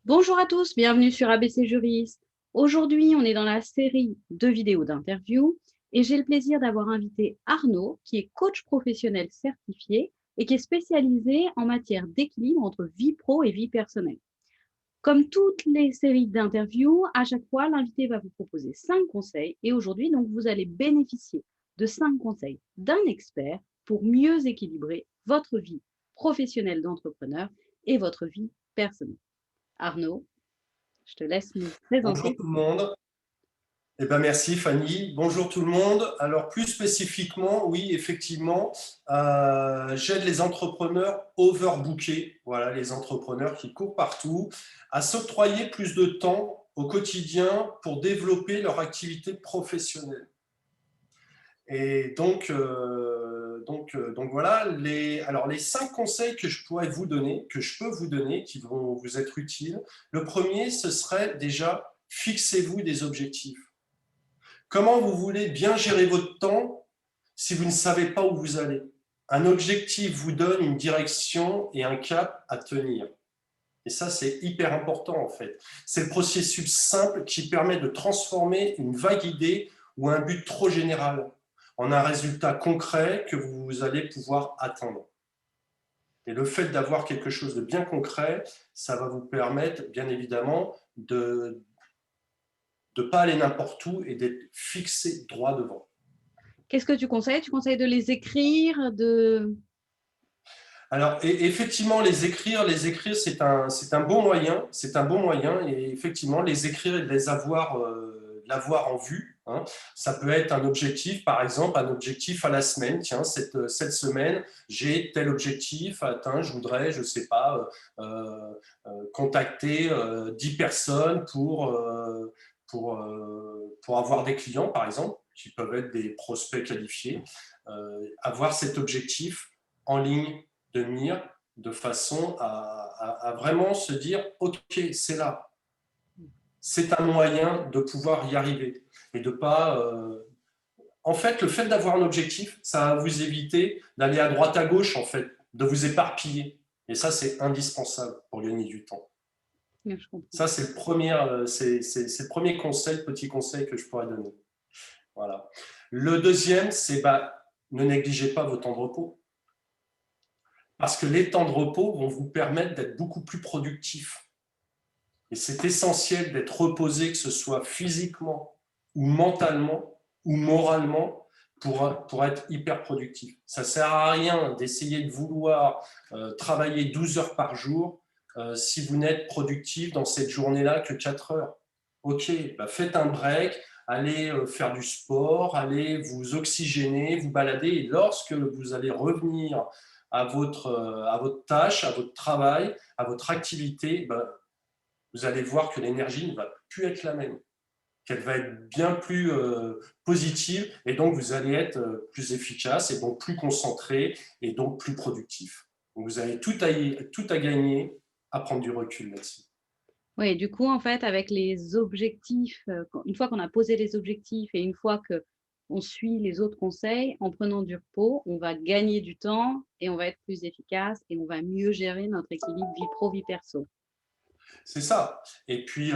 Bonjour à tous, bienvenue sur ABC Juriste. Aujourd'hui, on est dans la série de vidéos d'interview et j'ai le plaisir d'avoir invité Arnaud, qui est coach professionnel certifié et qui est spécialisé en matière d'équilibre entre vie pro et vie personnelle. Comme toutes les séries d'interviews, à chaque fois, l'invité va vous proposer 5 conseils et aujourd'hui, donc, vous allez bénéficier de 5 conseils d'un expert pour mieux équilibrer votre vie professionnelle d'entrepreneur et votre vie personnelle. Arnaud, je te laisse nous Bonjour présenter. tout le monde. Merci Fanny. Bonjour tout le monde. Alors plus spécifiquement, oui, effectivement, j'aide les entrepreneurs overbookés, voilà, les entrepreneurs qui courent partout, à s'octroyer plus de temps au quotidien pour développer leur activité professionnelle. Et donc voilà, les 5 conseils que je pourrais vous donner, que je peux vous donner, qui vont vous être utiles. Le premier, ce serait déjà, fixez-vous des objectifs. Comment vous voulez bien gérer votre temps si vous ne savez pas où vous allez? Un objectif vous donne une direction et un cap à tenir. Et ça, c'est hyper important en fait. C'est le processus simple qui permet de transformer une vague idée ou un but trop général en un résultat concret que vous allez pouvoir atteindre. Et le fait d'avoir quelque chose de bien concret, ça va vous permettre, bien évidemment, de ne pas aller n'importe où et d'être fixé droit devant. Qu'est-ce que tu conseilles? Tu conseilles de les écrire, de... Alors, effectivement, c'est un bon moyen, et effectivement, les écrire et de l'avoir en vue, hein. Ça peut être un objectif, par exemple, un objectif à la semaine. Tiens, cette semaine, j'ai tel objectif à atteindre. Je voudrais, je sais pas, contacter 10 personnes pour avoir des clients, par exemple, qui peuvent être des prospects qualifiés. Avoir cet objectif en ligne de mire de façon à vraiment se dire ok, c'est là, c'est un moyen de pouvoir y arriver et de pas en fait, le fait d'avoir un objectif, ça va vous éviter d'aller à droite à gauche, en fait, de vous éparpiller, et ça c'est indispensable pour gagner du temps. Je comprends. Ça c'est le premier conseil, petit conseil que je pourrais donner. Voilà. Le deuxième, c'est ne négligez pas vos temps de repos. Parce que les temps de repos vont vous permettre d'être beaucoup plus productif. Et c'est essentiel d'être reposé, que ce soit physiquement ou mentalement ou moralement, pour être hyper productif. Ça ne sert à rien d'essayer de vouloir travailler 12 heures par jour si vous n'êtes productif dans cette journée-là que 4 heures. Ok, faites un break, allez faire du sport, allez vous oxygéner, vous balader, et lorsque vous allez revenir à votre tâche, à votre travail, à votre activité, vous allez voir que l'énergie ne va plus être la même, qu'elle va être bien plus positive, et donc vous allez être plus efficace, et donc plus concentré, et donc plus productif. Donc vous avez tout à gagner à prendre du recul là-dessus. Oui, du coup, en fait, avec les objectifs, une fois qu'on a posé les objectifs et une fois que on suit les autres conseils, en prenant du repos, on va gagner du temps et on va être plus efficace et on va mieux gérer notre équilibre vie pro, vie perso. C'est ça. Et puis,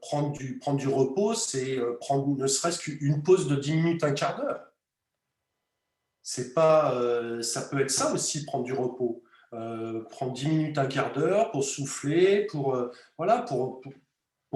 prendre du repos, c'est prendre ne serait-ce qu'une pause de 10 minutes, un quart d'heure. C'est pas, ça peut être ça aussi, prendre du repos. Prendre 10 minutes, un quart d'heure pour souffler, voilà, pour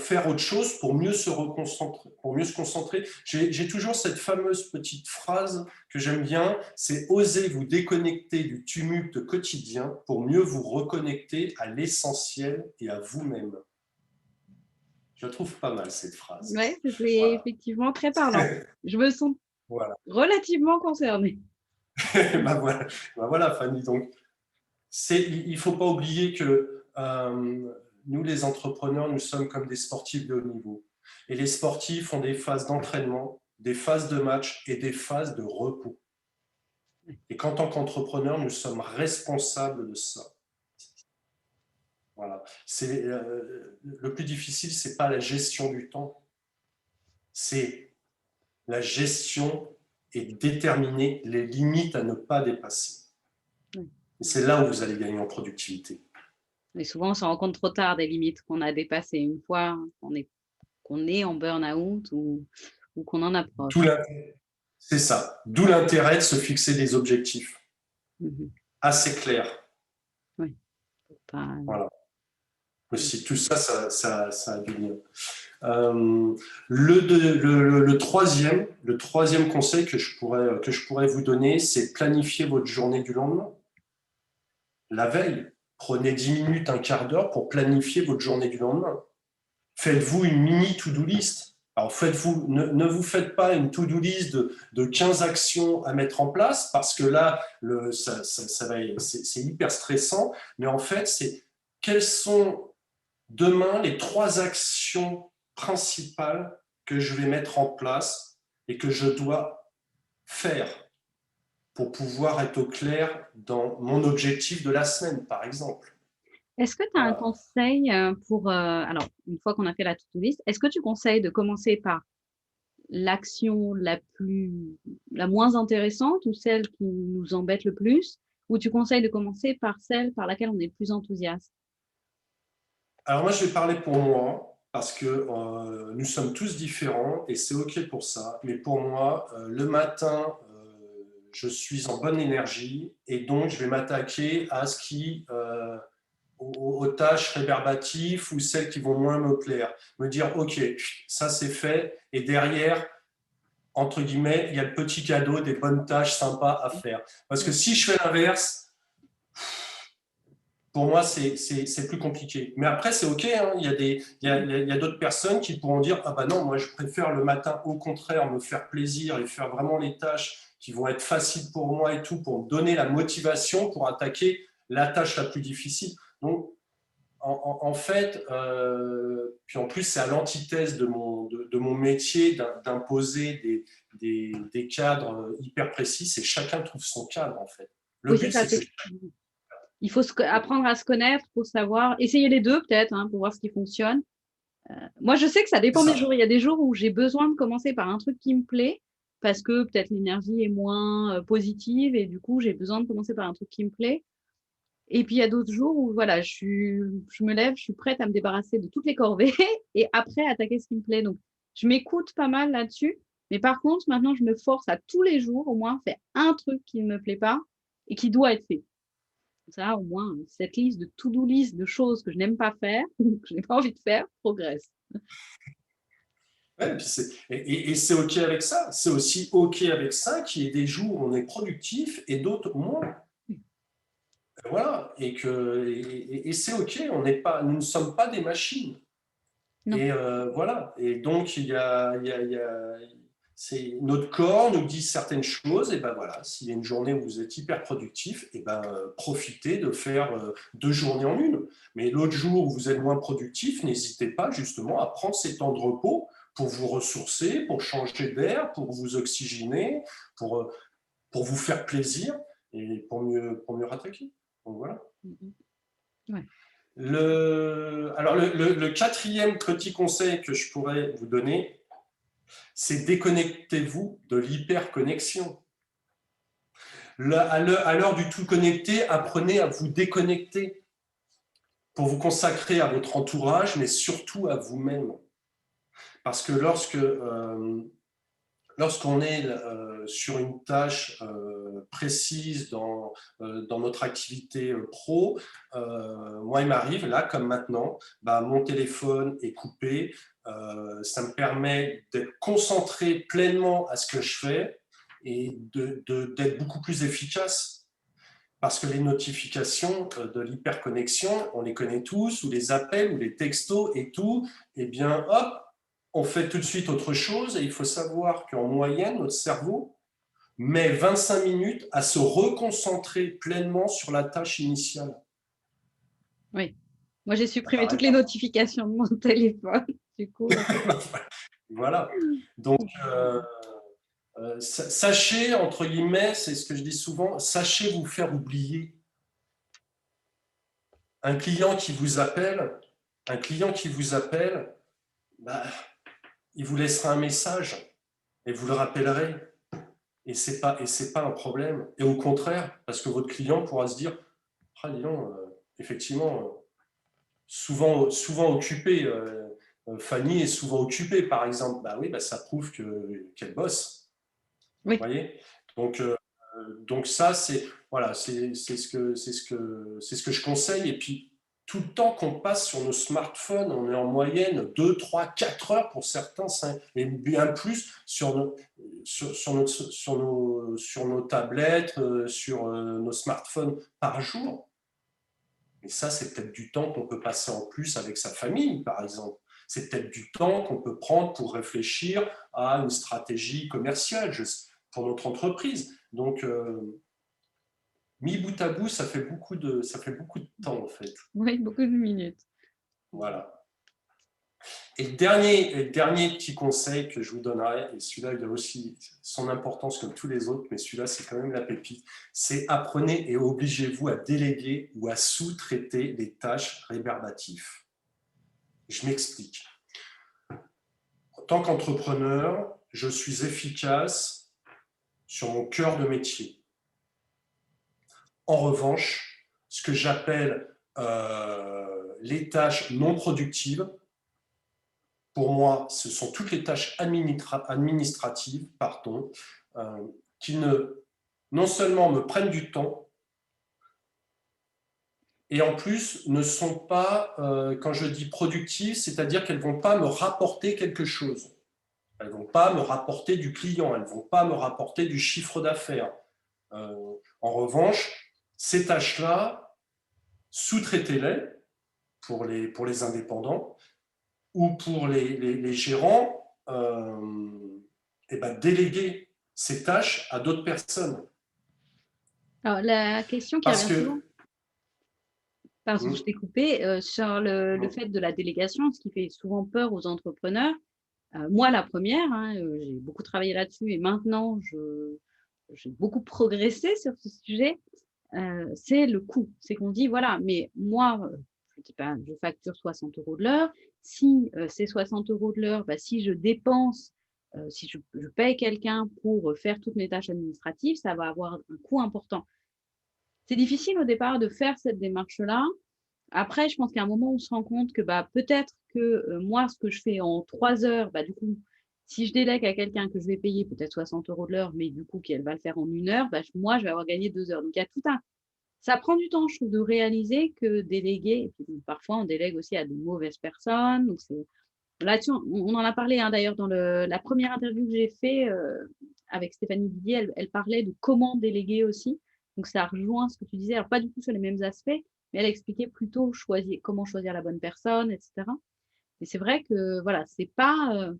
faire autre chose, pour mieux se reconcentrer, pour mieux se concentrer. J'ai toujours cette fameuse petite phrase que j'aime bien, c'est oser vous déconnecter du tumulte quotidien pour mieux vous reconnecter à l'essentiel et à vous-même. Je la trouve pas mal cette phrase. Oui, c'est Voilà. effectivement très parlant. Je me sens Voilà. relativement concernée. Voilà. Voilà, Fanny. Donc, il ne faut pas oublier que nous, les entrepreneurs, nous sommes comme des sportifs de haut niveau. Et les sportifs ont des phases d'entraînement, des phases de match et des phases de repos. Et qu'en tant qu'entrepreneur, nous sommes responsables de ça. Voilà. Le plus difficile, c'est pas la gestion du temps, c'est la gestion et déterminer les limites à ne pas dépasser. Et c'est là où vous allez gagner en productivité. Et souvent, on se rend compte trop tard des limites qu'on a dépassées une fois qu'on est en burn-out ou qu'on en D'où approche. l'intérêt- C'est ça. D'où l'intérêt de se fixer des objectifs Mhm. assez clairs. Oui, faut pas. Voilà. Oui. Aussi, tout ça, ça a du lien. Le troisième conseil que je pourrais vous donner, c'est planifier votre journée du lendemain. La veille, prenez 10 minutes, un quart d'heure pour planifier votre journée du lendemain. Faites-vous une mini to-do list. Alors, ne vous faites pas une to-do list de 15 actions à mettre en place parce que là, c'est hyper stressant. Mais en fait, c'est quelles sont demain les 3 actions principales que je vais mettre en place et que je dois faire pour pouvoir être au clair dans mon objectif de la semaine, par exemple. Est-ce que tu as un Voilà. conseil alors, une fois qu'on a fait la to-do list, est-ce que tu conseilles de commencer par l'action la moins intéressante ou celle qui nous embête le plus, ou tu conseilles de commencer par celle par laquelle on est plus enthousiaste? Alors moi, je vais parler pour moi, parce que nous sommes tous différents et c'est OK pour ça. Mais pour moi, le matin, je suis en bonne énergie et donc je vais m'attaquer à aux tâches rébarbatives ou celles qui vont moins me plaire. Me dire, OK, ça c'est fait et derrière, entre guillemets, il y a le petit cadeau des bonnes tâches sympas à faire. Parce que Oui, si je fais l'inverse, pour moi, c'est plus compliqué. Mais après, c'est OK. Hein. Il y a d'autres personnes qui pourront dire, ah bah non, moi, je préfère le matin, au contraire, me faire plaisir et faire vraiment les tâches qui vont être faciles pour moi et tout, pour me donner la motivation pour attaquer la tâche la plus difficile. Donc, en fait, puis en plus, c'est à l'antithèse de mon métier d'imposer des cadres hyper précis. C'est chacun trouve son cadre, en fait. Le oui, c'est but, ça. c'est que Il faut apprendre à se connaître pour savoir, essayer les deux peut-être, hein, pour voir ce qui fonctionne. Moi, je sais que ça c'est dépend des ça. jours. Il y a des jours où j'ai besoin de commencer par un truc qui me plaît parce que peut-être l'énergie est moins positive et du coup, j'ai besoin de commencer par un truc qui me plaît. Et puis, il y a d'autres jours où voilà, je me lève, je suis prête à me débarrasser de toutes les corvées et après attaquer ce qui me plaît. Donc, je m'écoute pas mal là-dessus. Mais par contre, maintenant, je me force à tous les jours au moins faire un truc qui ne me plaît pas et qui doit être fait. Ça, au moins, cette liste de to-do list de choses que je n'aime pas faire, que je n'ai pas envie de faire, progresse. Ouais, et c'est OK avec ça. C'est aussi OK avec ça qu'il y ait des jours où on est productif et d'autres moins. Voilà. Et c'est OK. Nous ne sommes pas des machines. Non. Et voilà. Et donc, notre corps nous dit certaines choses. Et ben voilà, s'il y a une journée où vous êtes hyper productif, et ben profitez de faire 2 journées en une. Mais l'autre jour où vous êtes moins productif, n'hésitez pas justement à prendre ces temps de repos pour vous ressourcer, pour changer d'air, pour vous oxygéner, pour, euh, pour vous faire plaisir et pour mieux rattaquer. Donc voilà. Mhm. Ouais. Le quatrième petit conseil que je pourrais vous donner, c'est déconnectez-vous de l'hyperconnexion. À l'heure du tout connecté, apprenez à vous déconnecter pour vous consacrer à votre entourage, mais surtout à vous-même. Parce que lorsqu'on est sur une tâche précise dans notre activité pro, moi, il m'arrive, là, comme maintenant, bah, mon téléphone est coupé. Ça me permet d'être concentré pleinement à ce que je fais et d'être beaucoup plus efficace. Parce que les notifications de l'hyperconnexion, on les connaît tous, ou les appels, ou les textos et tout, eh bien, hop, on fait tout de suite autre chose. Et il faut savoir qu'en moyenne, notre cerveau met 25 minutes à se reconcentrer pleinement sur la tâche initiale. Oui. Moi, j'ai Ça supprimé paraît toutes les pas. notifications de mon téléphone. Du coup, Voilà. Donc, sachez, entre guillemets, c'est ce que je dis souvent, sachez vous faire oublier. Un client qui vous appelle, un client qui vous appelle, bah, il vous laissera un message et vous le rappellerez. Et c'est pas un problème. Et au contraire, parce que votre client pourra se dire, ah, dis donc, effectivement, souvent occupée. Fanny est souvent occupée, par exemple. Bah oui, bah ça prouve qu'elle bosse. Oui. Vous voyez, donc ça, c'est voilà, c'est ce que je conseille. Et puis, tout le temps qu'on passe sur nos smartphones, on est en moyenne 2, 3, 4 heures pour certains, et bien plus sur nos tablettes, sur nos smartphones par jour. Et ça, c'est peut-être du temps qu'on peut passer en plus avec sa famille, par exemple. C'est peut-être du temps qu'on peut prendre pour réfléchir à une stratégie commerciale pour notre entreprise. Donc, mis bout à bout, ça fait beaucoup de temps, en fait. Oui, beaucoup de minutes. Voilà. Et le dernier petit conseil que je vous donnerai, et celui-là, il a aussi son importance comme tous les autres, mais celui-là, c'est quand même la pépite, c'est apprenez et obligez-vous à déléguer ou à sous-traiter les tâches rébarbatives. Je m'explique. En tant qu'entrepreneur, je suis efficace sur mon cœur de métier. En revanche, ce que j'appelle les tâches non productives, pour moi, ce sont toutes les tâches administratives, qui non seulement me prennent du temps, et en plus ne sont pas, quand je dis productives, c'est-à-dire qu'elles ne vont pas me rapporter quelque chose. Elles ne vont pas me rapporter du client, elles ne vont pas me rapporter du chiffre d'affaires. En revanche, ces tâches-là, sous-traitez-les pour les indépendants ou pour les gérants, et ben, déléguer ces tâches à d'autres personnes. Alors, la question qui Parce revient souvent, que... pardon, je t'ai coupé, sur le fait de la délégation, ce qui fait souvent peur aux entrepreneurs. Moi, la première, hein, j'ai beaucoup travaillé là-dessus et maintenant, j'ai beaucoup progressé sur ce sujet. C'est le coût. C'est qu'on dit, voilà, mais moi, je dis pas, je facture 60 € de l'heure. Si c'est 60 € de l'heure, bah, si je dépense, si je paye quelqu'un pour faire toutes mes tâches administratives, ça va avoir un coût important. C'est difficile au départ de faire cette démarche-là. Après, je pense qu'à un moment, on se rend compte que bah, peut-être que moi, ce que je fais en 3 heures, bah, du coup, si je délègue à quelqu'un que je vais payer peut-être 60 € de l'heure, mais du coup, qu'elle va le faire en 1 heure, bah, moi, je vais avoir gagné 2 heures. Donc, il y a tout un... Ça prend du temps, je trouve, de réaliser que déléguer, et puis parfois, on délègue aussi à de mauvaises personnes. Donc, là-dessus, on en a parlé hein, d'ailleurs dans la première interview que j'ai fait avec Stéphanie Didier, elle parlait de comment déléguer aussi. Donc, ça rejoint ce que tu disais. Alors, pas du tout sur les mêmes aspects, mais elle expliquait plutôt comment choisir la bonne personne, etc. Et c'est vrai que, voilà, c'est pas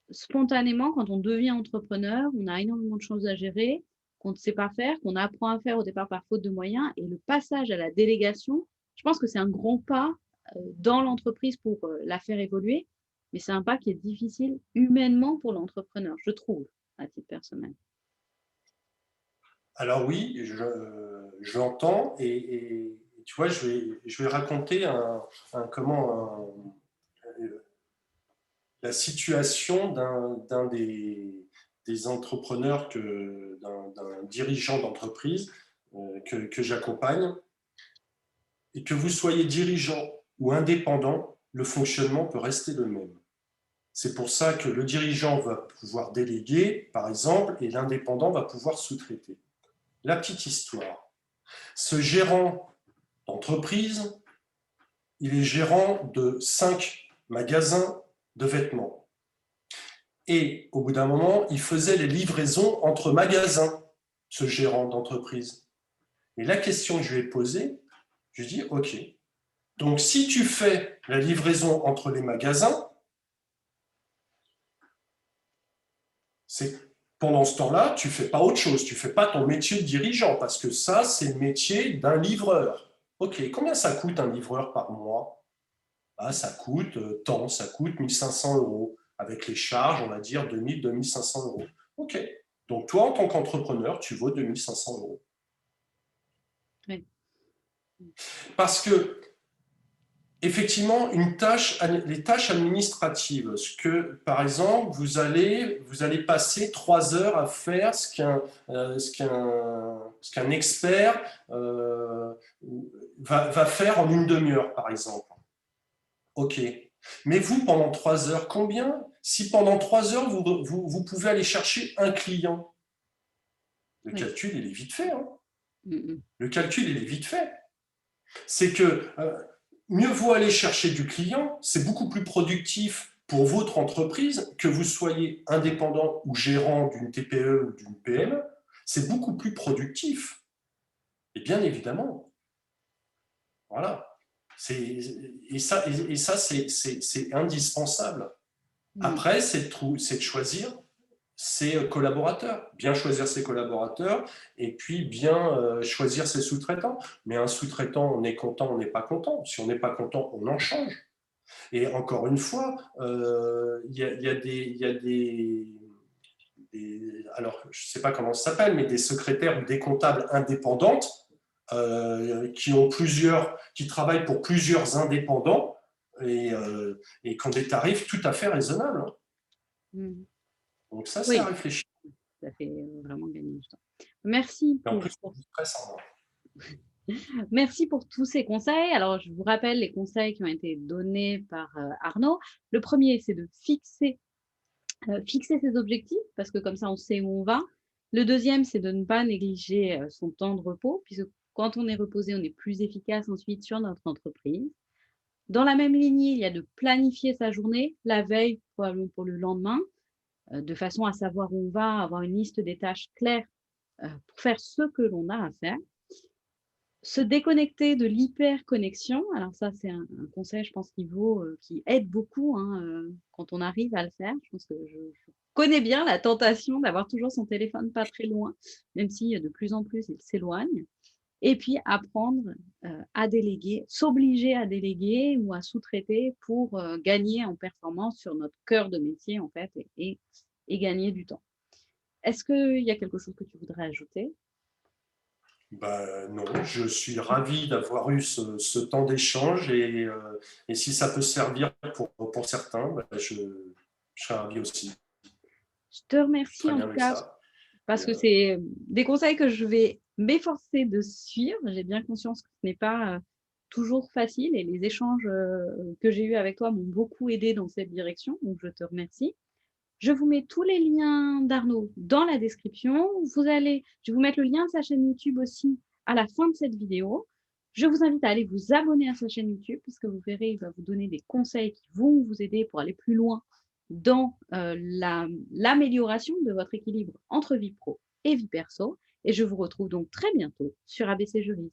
spontanément, quand on devient entrepreneur, on a énormément de choses à gérer, qu'on ne sait pas faire, qu'on apprend à faire au départ par faute de moyens. Et le passage à la délégation, je pense que c'est un grand pas dans l'entreprise pour la faire évoluer, mais c'est un pas qui est difficile humainement pour l'entrepreneur, je trouve, à titre personnel. Alors oui, je l'entends, et tu vois, je vais raconter la situation d'un des entrepreneurs, d'un dirigeant d'entreprise que j'accompagne. Et que vous soyez dirigeant ou indépendant, le fonctionnement peut rester le même. C'est pour ça que le dirigeant va pouvoir déléguer, par exemple, et l'indépendant va pouvoir sous-traiter. La petite histoire. Ce gérant d'entreprise, il est gérant de 5 magasins de vêtements. Et au bout d'un moment, il faisait les livraisons entre magasins, ce gérant d'entreprise. Et la question que je lui ai posée, je lui ai dit, OK, donc si tu fais la livraison entre les magasins, c'est pendant ce temps-là, tu ne fais pas autre chose, tu ne fais pas ton métier de dirigeant, parce que ça, c'est le métier d'un livreur. OK, combien ça coûte un livreur par mois? Ah, ça coûte tant, ça coûte 1 500 €. Avec les charges, on va dire 2 000, 2 500 €. OK, donc toi, en tant qu'entrepreneur, tu vaux 2 500 €. Oui. Parce que, effectivement, les tâches administratives, ce que, par exemple, vous allez passer 3 heures à faire ce qu'un expert va faire en une demi-heure, par exemple. OK. Mais vous, pendant 3 heures, combien? Si pendant 3 heures, vous pouvez aller chercher un client, le Oui. calcul, il est vite fait. Hein. Mm. Le calcul, il est vite fait. C'est que mieux vaut aller chercher du client, c'est beaucoup plus productif pour votre entreprise, que vous soyez indépendant ou gérant d'une TPE ou d'une PME, c'est beaucoup plus productif. Et bien évidemment, voilà. Et ça, c'est indispensable. Mm. Après, c'est de choisir ses collaborateurs, bien choisir ses collaborateurs et puis bien choisir ses sous-traitants. Mais un sous-traitant, on est content, on n'est pas content. Si on n'est pas content, on en change. Et encore une fois, il y a alors je ne sais pas comment ça s'appelle, mais des secrétaires ou des comptables indépendantes qui travaillent pour plusieurs indépendants et qui ont des tarifs tout à fait raisonnables. Hein. Mm. Donc ça, c'est à Oui, réfléchir. ça fait vraiment gagner du temps. Merci Et en plus, pour c'est stressant. Merci pour tous ces conseils. Alors, je vous rappelle les conseils qui ont été donnés par Arnaud. Le premier, c'est de fixer ses objectifs, parce que comme ça, on sait où on va. Le deuxième, c'est de ne pas négliger son temps de repos, puisque quand on est reposé, on est plus efficace ensuite sur notre entreprise. Dans la même lignée, il y a de planifier sa journée, la veille, probablement pour le lendemain, de façon à savoir où on va, avoir une liste des tâches claires pour faire ce que l'on a à faire. Se déconnecter de l'hyperconnexion, alors ça c'est un conseil je pense qui aide beaucoup hein, quand on arrive à le faire. Je pense que je connais bien la tentation d'avoir toujours son téléphone pas très loin, même si de plus en plus il s'éloigne. Et puis apprendre à déléguer, s'obliger à déléguer ou à sous-traiter pour gagner en performance sur notre cœur de métier en fait et gagner du temps. Est-ce qu'il y a quelque chose que tu voudrais ajouter? Ben, non, je suis ravi d'avoir eu ce temps d'échange et si ça peut servir pour certains, ben, je serais ravi aussi. Je te Je suis remercie très en bien tout avec cas ça. Et, parce que c'est des conseils que je vais m'efforcer de suivre. J'ai bien conscience que ce n'est pas toujours facile et les échanges que j'ai eus avec toi m'ont beaucoup aidé dans cette direction, donc je te remercie. Je vous mets tous les liens d'Arnaud dans la description. Je vais vous mettre le lien de sa chaîne YouTube aussi à la fin de cette vidéo. Je vous invite à aller vous abonner à sa chaîne YouTube puisque vous verrez, il va vous donner des conseils qui vont vous aider pour aller plus loin dans l'amélioration de votre équilibre entre vie pro et vie perso. Et je vous retrouve donc très bientôt sur ABC Juris.